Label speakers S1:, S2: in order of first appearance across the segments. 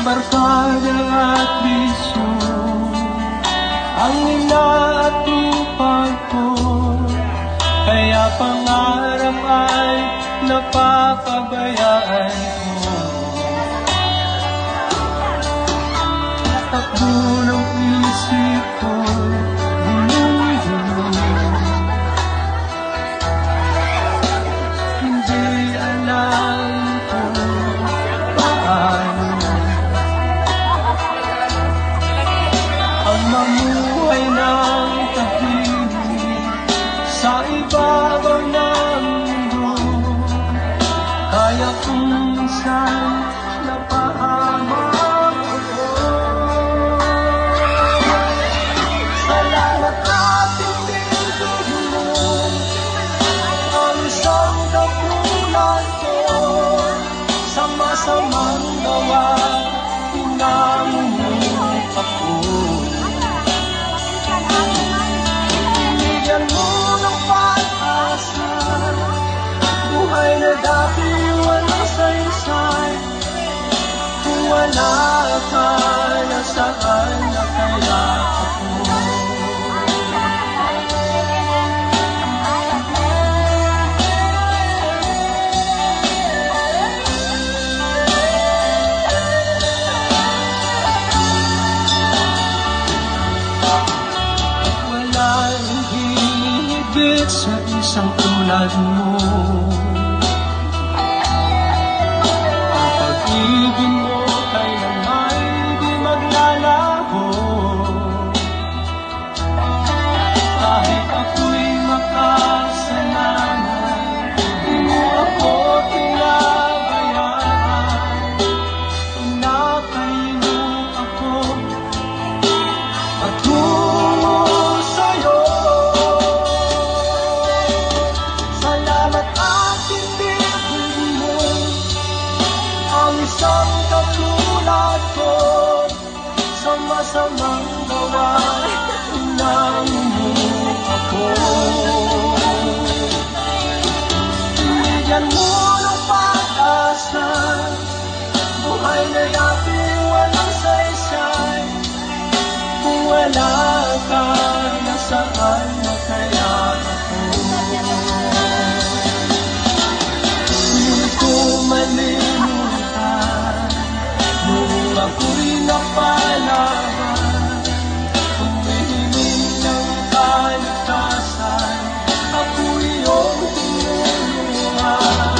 S1: barkada at bisyo ang inaatupag ko, kaya pangarap ay napapabayaan ko. Takbo ng isip ko, gulong-gulong, hindi alam ko paano ang mamuhay ng tahimik sa ibabaw ng mundo. Kaya kung minsan napahamak ako, salamat at hindi tulong ang isang katulad ko sa masamang gawa. Pinamumulot ako, binigyan mo ng pag-asa, buhay na dati walang saysay. Kung wala ka, nasaan na kaya ako? Walang hihigit sa isang tulad mo. Ang pag-ibig mo kailanman di maglalaho. Kahit ako'y makasalanan, di mo ako pinabayaan. Pinakain mo ako patungo sa'yo. Salamat at hindi mo ang isang katulad ko sa masamang gawa. Pinamumulot ako, binigyan mo ng pag-asa, buhay na dati walang saysay. Kung wala ka, nasaan na kaya ako? Hindi ko malimutan nung ako'y napalaban, humihiling ng kaligtasan, ako'y iyong tinulungan.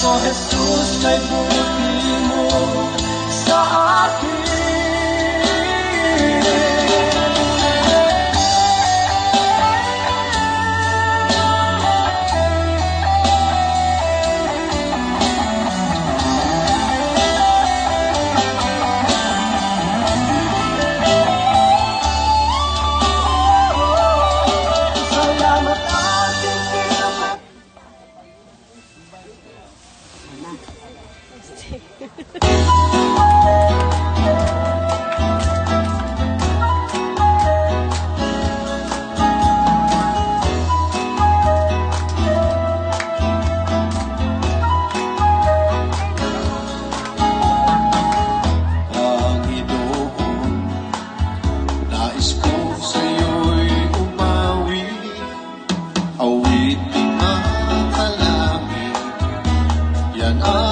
S1: O Jesus, kay buti mo sa akin. Salamat at hindi
S2: Panginoon, nais ko sa'yo'y umawi, awiting mga kalangit, yan ang